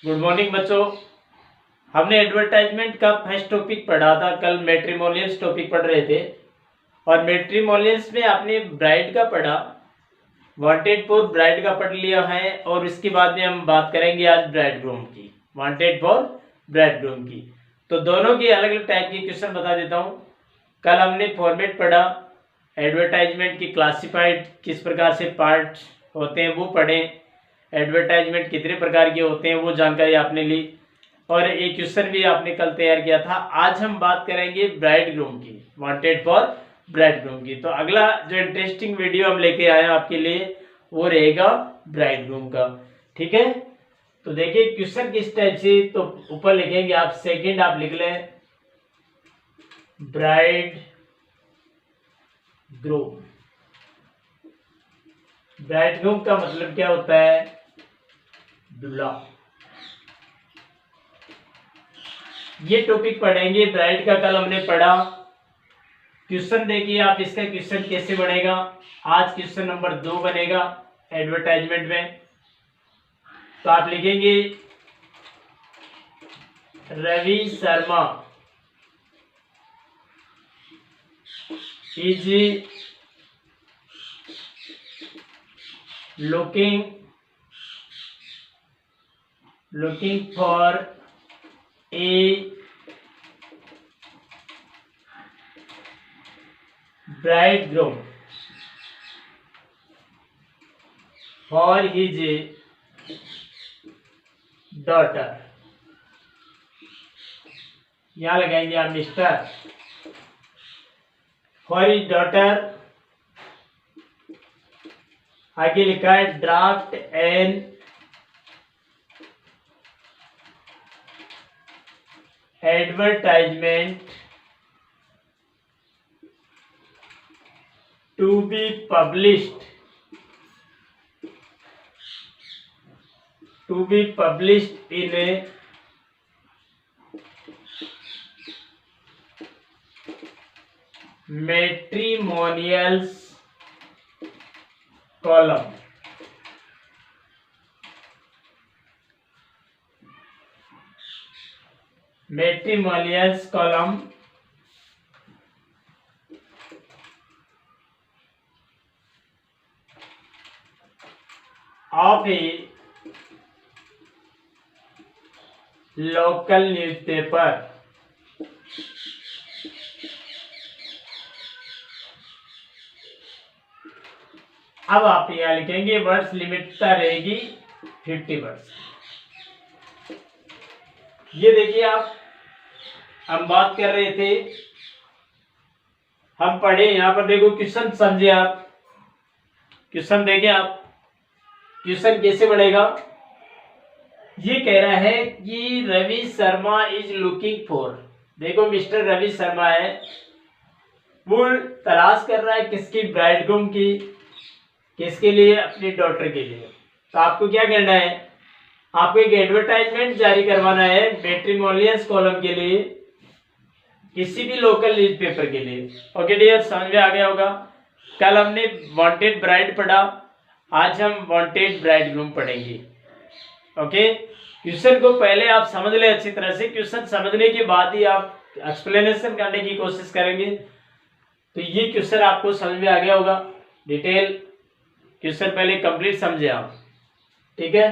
Good morning बच्चों। हमने advertisement का फर्स्ट टॉपिक पढ़ा था, कल मैट्रिमोनियल्स टॉपिक पढ़ रहे थे और मैट्रिमोनियल्स में आपने ब्राइड का पढ़ा, वांटेड फॉर ब्राइड का पढ़ लिया है और इसके बाद में हम बात करेंगे आज ब्राइडग्रूम की, वांटेड फॉर ब्राइडग्रूम की। तो दोनों की अलग अलग टाइप के क्वेश्चन बता देता हूँ। कल हमने फॉर्मेट पढ़ा, एडवर्टाइजमेंट की क्लासिफाइड किस प्रकार से पार्ट होते हैं वो पढ़े, एडवर्टाइजमेंट कितने प्रकार के होते हैं वो जानकारी आपने ली और एक क्वेश्चन भी आपने कल तैयार किया था। आज हम बात करेंगे ब्राइडग्रूम की, वांटेड फॉर ब्राइडग्रूम की। तो अगला जो इंटरेस्टिंग वीडियो हम लेके आए हैं आपके लिए वो रहेगा ब्राइडग्रूम का, ठीक है। तो देखिए क्वेश्चन किस टाइप से, तो ऊपर लिखेंगे आप, सेकंड आप लिख लें ब्राइड ग्रूम। ब्राइडग्रूम का मतलब क्या होता है? दूल्हा। ये टॉपिक पढ़ेंगे ब्राइड का, कल हमने पढ़ा। क्वेश्चन देखिए आप, इसका क्वेश्चन कैसे बनेगा। आज क्वेश्चन नंबर 2 बनेगा एडवर्टाइजमेंट में। तो आप लिखेंगे Ravi Sharma is looking for a bridegroom for his daughter। यहां लगाएंगे आप मिस्टर, फॉर हिज डॉटर। आगे लिखा है draft an advertisement to be published in a matrimonials column। Matrimonials column of a local newspaper. अब आप यहां लिखेंगे वर्ड्स लिमिटता रहेगी 50 वर्ड्स। ये देखिए आप, हम बात कर रहे थे, हम पढ़े, यहां पर देखो क्वेश्चन समझे आप, क्वेश्चन देखें आप, क्वेश्चन कैसे बढ़ेगा। ये कह रहा है कि Ravi Sharma is looking for, देखो मिस्टर रवि शर्मा है, वो तलाश कर रहा है किसकी? ब्राइडग्रूम की। किसके लिए? अपनी डॉटर के लिए। तो आपको क्या करना है, आपको एक एडवर्टाइजमेंट जारी करवाना है मैट्रिमोनियल्स कॉलम के लिए, किसी भी लोकल न्यूज़पेपर के लिए। ओके डियर, समझ में आ गया होगा। कल हमने वांटेड ब्राइड पढ़ा, आज हम वांटेड ब्राइडग्रूम पढ़ेंगे। ओके, क्वेश्चन को पहले आप समझ ले अच्छी तरह से, क्वेश्चन समझने के बाद ही आप एक्सप्लेनेशन करने की कोशिश करेंगे। तो ये क्वेश्चन आपको समझ में आ गया होगा, डिटेल क्वेश्चन पहले कंप्लीट समझे आप, ठीक है।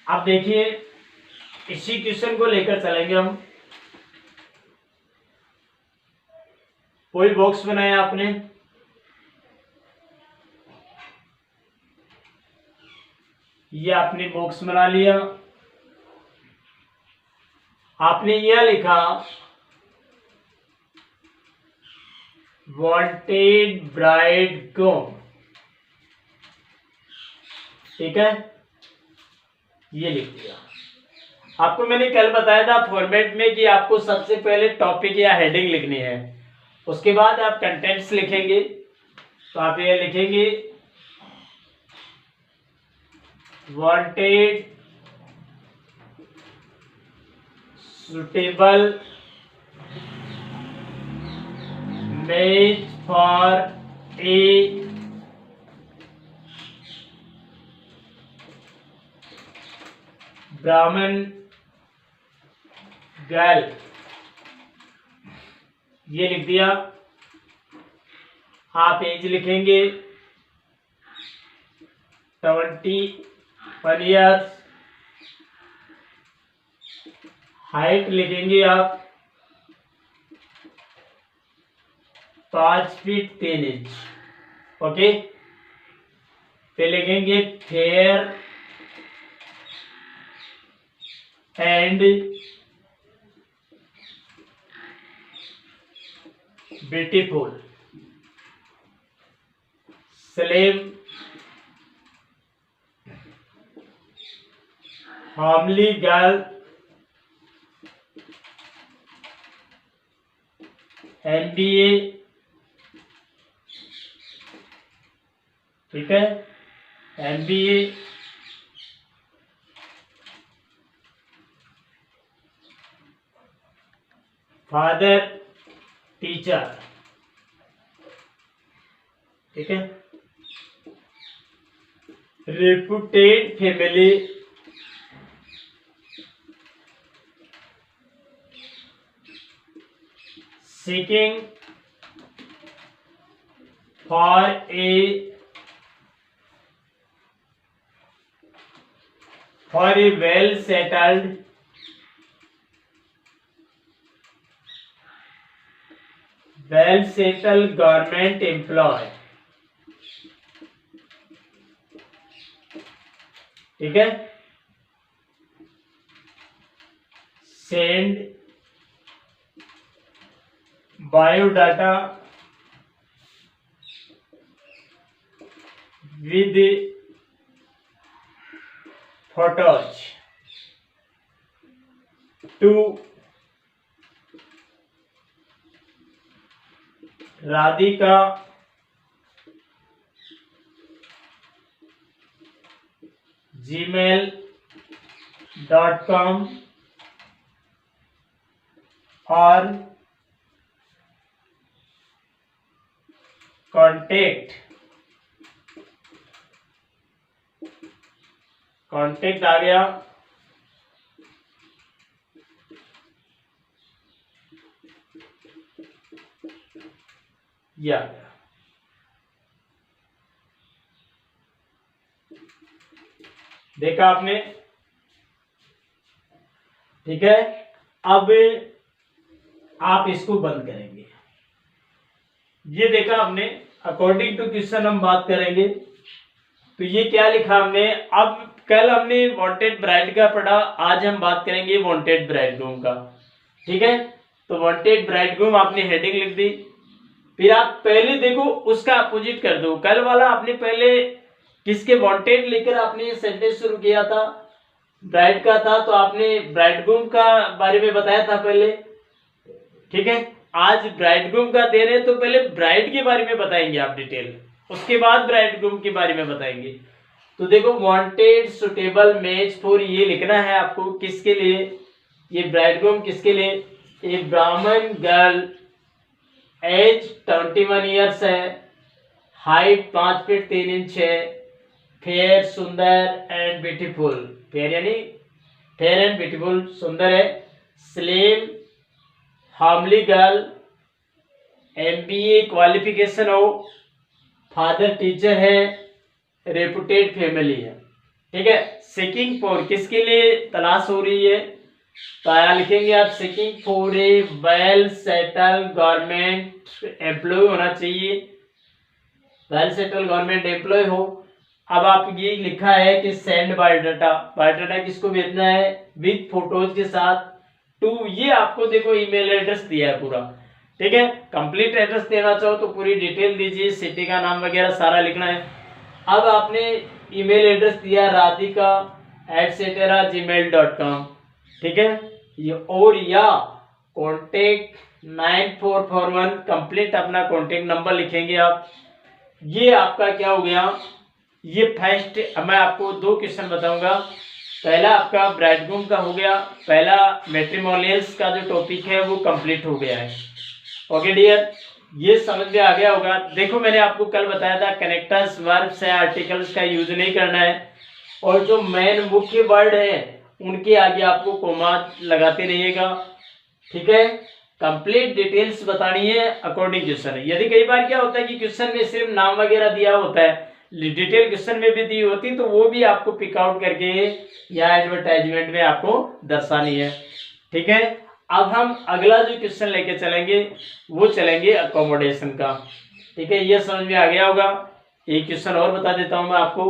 अब देखिए इसी क्वेश्चन को लेकर चलेंगे हम। कोई बॉक्स बनाया आपने, ये आपने बॉक्स बना लिया, आपने यह लिखा वांटेड ब्राइडग्रूम, ठीक है, ये लिख दिया। आपको मैंने कल बताया था फॉर्मेट में कि आपको सबसे पहले टॉपिक या हेडिंग लिखनी है, उसके बाद आप कंटेंट्स लिखेंगे। तो आप ये लिखेंगे wanted suitable match for a ब्राह्मण गर्ल, ये लिख दिया। आप एज लिखेंगे 21 ईयर्स, हाइट लिखेंगे आप 5 फीट 3 इंच। ओके, फिर लिखेंगे fair and beautiful, slim, homely girl, MBA, ठीक है, MBA, फादर टीचर, ठीक है, reputed family, seeking for a well settled government employee, ठीक है, send biodata with photos to Radhika gmail.com और कॉन्टेक्ट आ गया। या देखा आपने, ठीक है। अब आप इसको बंद करेंगे। ये देखा आपने, अकॉर्डिंग टू क्वेश्चन हम बात करेंगे। तो ये क्या लिखा हमने, अब कल हमने वांटेड ब्राइड का पढ़ा, आज हम बात करेंगे वांटेड ब्राइडग्रूम का, ठीक है। तो वांटेड ब्राइडग्रूम आपने हेडिंग लिख दी, फिर आप पहले देखो उसका अपोजिट कर दो। कल वाला आपने पहले किसके वांटेड लेकर आपने सेंटेंस शुरू किया था, ब्राइड का था, तो आपने ब्राइडग्रूम का बारे में बताया था पहले, ठीक है। आज ब्राइडग्रूम का दे रहे तो पहले ब्राइड के बारे में बताएंगे आप डिटेल, उसके बाद ब्राइडग्रूम के बारे में बताएंगे। तो देखो वांटेड सुटेबल मैच फॉर, ये लिखना है आपको किसके लिए, ये ब्राइडग्रूम किसके लिए, ये ब्राह्मण गर्ल, एज 21 ईयर्स है, हाइट 5 फीट 3 इंच है, फेयर सुंदर एंड ब्यूटीफुल, फेयर यानी फेयर एंड ब्यूटीफुल सुंदर है, स्लिम हार्मली गर्ल, MBA क्वालिफिकेशन हो, फादर टीचर है, रेपुटेड फैमिली है, ठीक है। सीकिंग फॉर किसके लिए तलाश हो रही है, तो आया लिखेंगे आप seeking for a well settle government employ होना चाहिए, वेल सेटल गवर्नमेंट एम्प्लॉय हो। अब आप ये लिखा है कि सेंड बायोडाटा, बायोडाटा किसको भेजना है, विद फोटोज के साथ, टू, ये आपको देखो ईमेल एड्रेस दिया है पूरा, ठीक है। कंप्लीट एड्रेस देना चाहो तो पूरी डिटेल दीजिए, सिटी का नाम वगैरह सारा लिखना है। अब आपने ईमेल एड्रेस दिया radhika@gmail.com, ठीक है। ये और या कॉन्टेक्ट 9441, कंप्लीट अपना कॉन्टेक्ट नंबर लिखेंगे आप। ये आपका क्या हो गया, ये फर्स्ट, मैं आपको 2 क्वेश्चन बताऊंगा। पहला आपका ब्राइडग्रूम का हो गया, पहला मैट्रिमोनियल्स का जो टॉपिक है वो कंप्लीट हो गया है। ओके डियर, ये समझ में आ गया होगा। देखो मैंने आपको कल बताया था कनेक्टर्स वर्ब्स है, आर्टिकल्स का यूज नहीं करना है, और जो मेन मुख्य वर्ड है उनके आगे आपको कोमा लगाते रहिएगा, ठीक है। कंप्लीट डिटेल्स बतानी है अकॉर्डिंग क्वेश्चन। यदि कई बार क्या होता है कि क्वेश्चन में सिर्फ नाम वगैरह दिया होता है, डिटेल क्वेश्चन में भी दी होती, तो वो भी आपको पिक आउट करके या एडवर्टाइजमेंट में आपको दर्शानी है, ठीक है। अब हम अगला जो क्वेश्चन लेके चलेंगे वो चलेंगे अकोमोडेशन का, ठीक है। ये समझ में आ गया होगा। एक क्वेश्चन और बता देता हूं मैं आपको,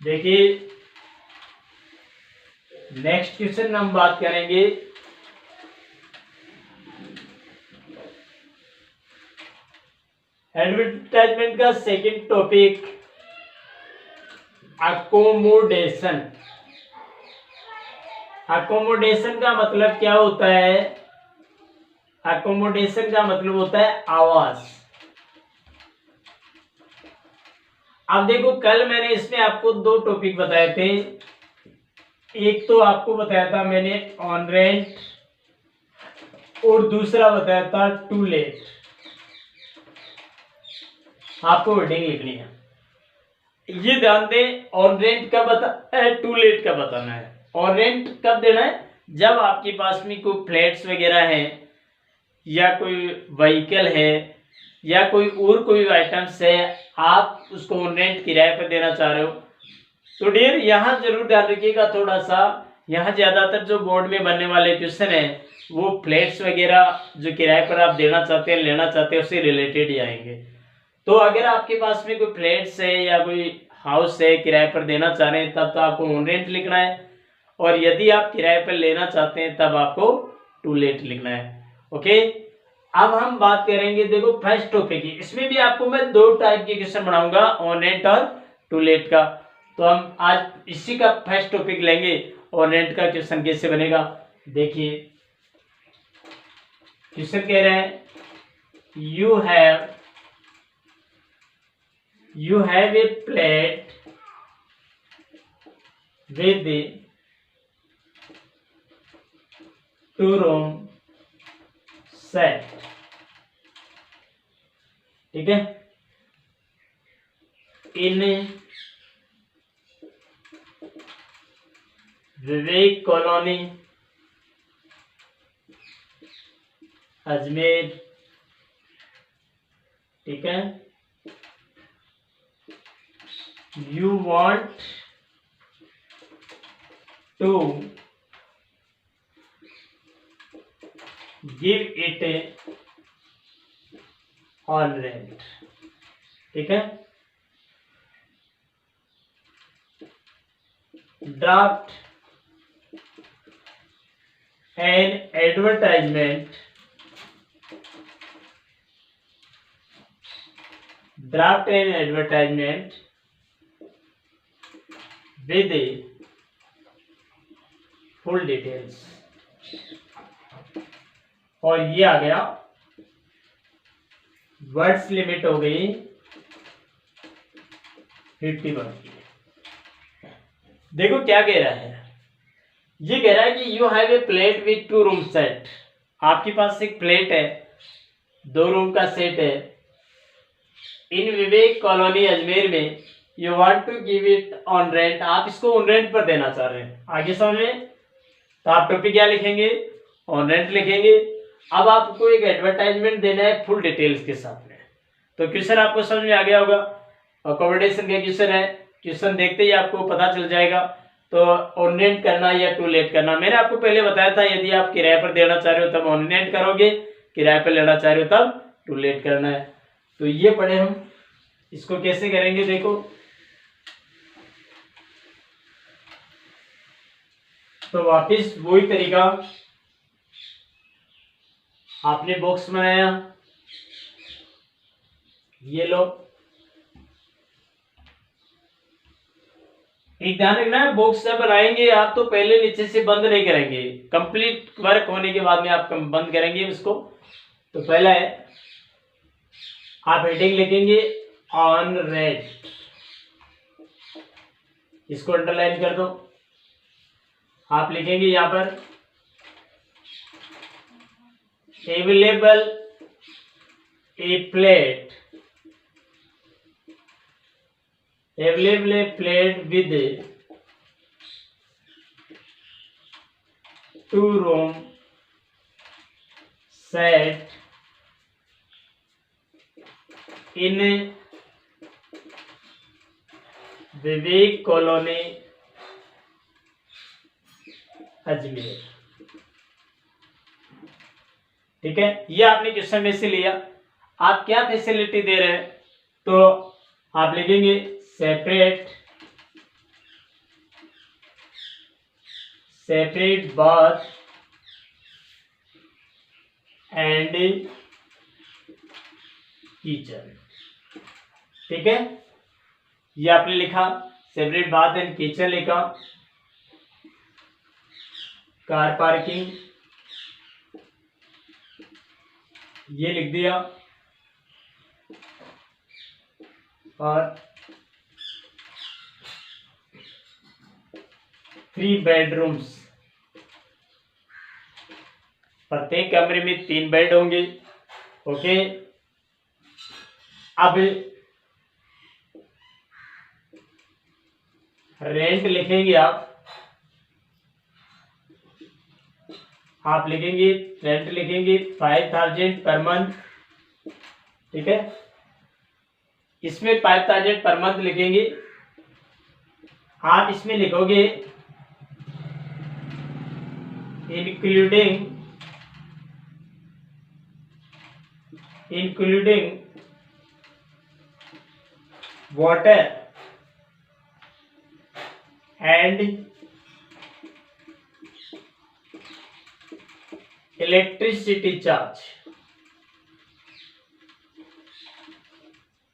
देखिए नेक्स्ट क्वेश्चन हम बात करेंगे एडवर्टाइजमेंट का सेकंड टॉपिक अकोमोडेशन। अकोमोडेशन का मतलब क्या होता है? अकोमोडेशन का मतलब होता है आवास। अब देखो कल मैंने इसमें आपको दो टॉपिक बताए थे। एक तो आपको बताया था मैंने ऑन रेंट और दूसरा बताया था टू लेट। आपको वर्डिंग लिखनी है, ये ध्यान दें। ऑन रेंट कब बताना है, टू लेट कब बताना है। ऑन रेंट कब देना है? जब आपके पास में कोई फ्लैट्स वगैरह है या कोई व्हीकल है या कोई और कोई आइटम्स है, आप उसको ऑन रेंट किराए पर देना चाह रहे हो। तो डियर यहाँ जरूर ध्यान रखिएगा थोड़ा सा, यहाँ ज्यादातर जो बोर्ड में बनने वाले क्वेश्चन है वो फ्लैट्स वगैरह जो किराए पर आप देना चाहते हैं, लेना चाहते हैं, उससे रिलेटेड ही आएंगे। तो अगर आपके पास में कोई फ्लैट्स है या कोई हाउस है किराए पर देना चाह रहे हैं, तब तो आपको ऑन रेंट लिखना है, और यदि आप किराए पर लेना चाहते हैं तब आपको टू लेट लिखना है, ओके। अब हम बात करेंगे, देखो फर्स्ट टॉपिक की, इसमें भी आपको मैं दो टाइप के क्वेश्चन बनाऊंगा, ऑन रेंट और टू लेट का। तो हम आज इसी का फर्स्ट टॉपिक लेंगे, ऑन रेंट का क्वेश्चन कैसे बनेगा। देखिए क्वेश्चन कह रहे हैं you have a plate with the two room set, ठीक है, इन विवेक कॉलोनी अजमेर, ठीक है। You want to give it on rent, ठीक है। Draft an advertisement, draft an advertisement with the full details। और ये आ गया, वर्ड्स लिमिट हो गई 51 की। देखो क्या कह रहा है, ये कह रहा है कि you have a plate with to room set. आपके पास एक प्लेट है, दो रूम का सेट है, इन विवेक कॉलोनी अजमेर में, you want to give it on rent, आप इसको ऑन रेंट पर देना चाह रहे हैं। आगे समझ में, तो आप टॉपिक क्या लिखेंगे, ऑन रेंट लिखेंगे। अब आपको एक एडवर्टाइजमेंट देना है फुल डिटेल्स के साथ में। तो क्वेश्चन आपको समझ में आ गया होगा, अकोमोडेशन का क्वेश्चन है, क्वेश्चन देखते ही आपको पता चल जाएगा। तो ऑन रेंट करना या टू लेट करना, मैंने आपको पहले बताया था, यदि आप किराए पर देना चाह रहे हो तब ऑन रेंट करोगे, किराए पर लेना चाह रहे हो तब टू लेट करना है। तो ये पढ़े हम, इसको कैसे करेंगे देखो। तो वापिस वही तरीका, आपने बॉक्स बनाया, ये लो, एक ध्यान रखना है, बॉक्स जब बनाएंगे आप तो पहले नीचे से बंद नहीं करेंगे, कंप्लीट वर्क होने के बाद में आप बंद करेंगे इसको। तो पहला है, आप हेडिंग लिखेंगे ऑन रेंट, इसको अंडरलाइन कर दो। आप लिखेंगे यहां पर available A plate available flat with 2 room set in Vivek colony Ajmer. ठीक है, ये आपने क्वेश्चन में से लिया। आप क्या फैसिलिटी दे रहे हैं, तो आप लिखेंगे सेपरेट बाथ एंड किचन। ठीक है, ये आपने लिखा, सेपरेट बाथ एंड किचन लिखा, कार पार्किंग ये लिख दिया, और 3 बेडरूम्स, प्रत्येक कमरे में 3 बेड होंगे। ओके, अब रेंट लिखेंगे आप लिखेंगे रेंट लिखेंगे 5000 पर मंथ। ठीक है, इसमें 5000 पर मंथ लिखेंगे। आप इसमें लिखोगे including water and electricity charge,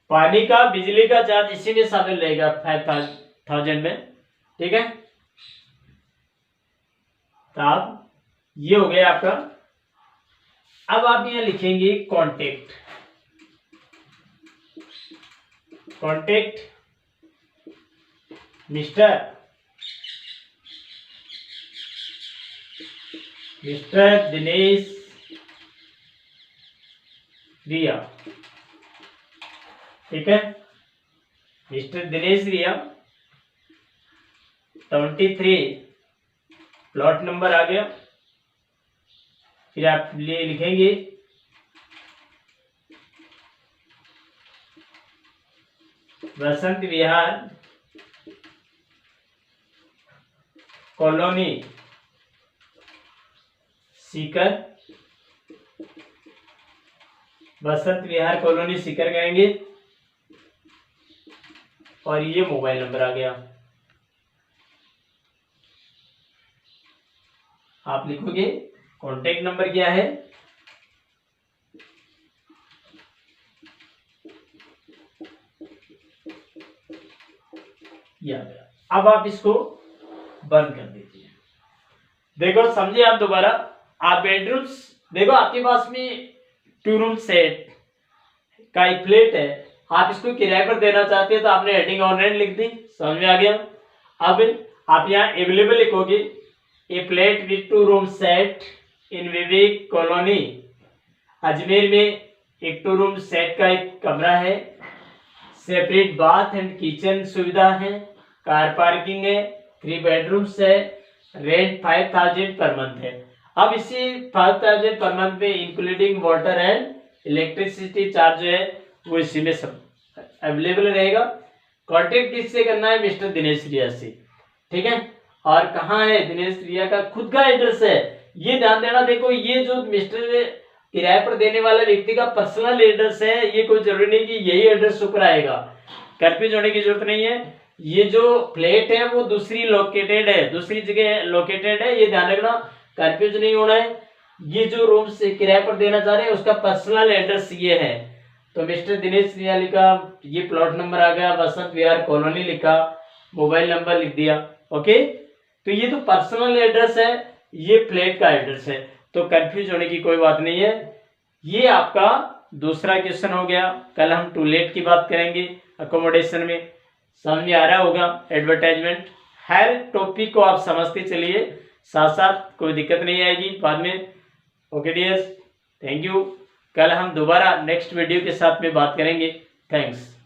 पानी का बिजली का चार्ज इसी में शामिल रहेगा 5000 में। ठीक है, तो आप ये हो गया आपका। अब आप यहां लिखेंगे कॉन्टेक्ट मिस्टर दिनेश रिया। ठीक है, मिस्टर दिनेश रिया 23 प्लॉट नंबर आ गया। फिर आप लिखेंगे बसंत विहार कॉलोनी सीकर, बसंत विहार कॉलोनी सीकर कहेंगे, और ये मोबाइल नंबर आ गया। आप लिखोगे कॉन्टेक्ट नंबर क्या है, अब आप इसको बंद कर दीजिए। देखो समझे आप दोबारा, आप बेडरूम्स देखो, आपके पास में 2 रूम सेट का एक फ्लैट है, आप इसको किराए पर देना चाहते हैं, तो आपने हेडिंग ऑन रेंट लिख दी, समझ में आ गया। अब आप यहाँ अवेलेबल लिखोगे a flat with 2 room set in Vivek colony Ajmer में, एक 2 रूम सेट का एक कमरा है, सेपरेट बाथ एंड किचन सुविधा है, कार पार्किंग है, 3 बेडरूम्स है, रेंट 5000 पर मंथ है। अब इसी 5000 पर मंथ में including water and electricity charge जो है वो इसी में सब अवेलेबल रहेगा। कॉन्टेक्ट किससे करना है, मिस्टर दिनेश रिया से। ठीक है, और कहाँ है, दिनेश रिया का खुद का एड्रेस है, ये ध्यान देना। देखो ये जो मिस्टर किराए पर देने वाले व्यक्ति का पर्सनल एड्रेस है, ये कोई जरूरी नहीं कि यही एड्रेस ऊपर आएगा, कंफ्यूज होने की जरूरत नहीं है। ये जो फ्लैट है वो दूसरी जगह लोकेटेड है, ये ध्यान रखना, कंफ्यूज नहीं होना है। ये जो रूम से किराए पर देना चाह रहे हैं उसका पर्सनल एड्रेस ये है, तो मिस्टर दिनेश रिया लिखा, ये प्लॉट नंबर आ गया, बसंत विहार कॉलोनी लिखा, मोबाइल नंबर लिख दिया। ओके, तो ये तो पर्सनल एड्रेस है, ये फ्लैट का एड्रेस है, तो कंफ्यूज होने की कोई बात नहीं है। ये आपका दूसरा क्वेश्चन हो गया। कल हम टू लेट की बात करेंगे अकोमोडेशन में, समझ में आ रहा होगा। एडवर्टाइजमेंट, हर टॉपिक को आप समझते चलिए, साथ साथ कोई दिक्कत नहीं आएगी बाद में। Okay dears, thank you. कल हम दोबारा नेक्स्ट वीडियो के साथ में बात करेंगे। थैंक्स।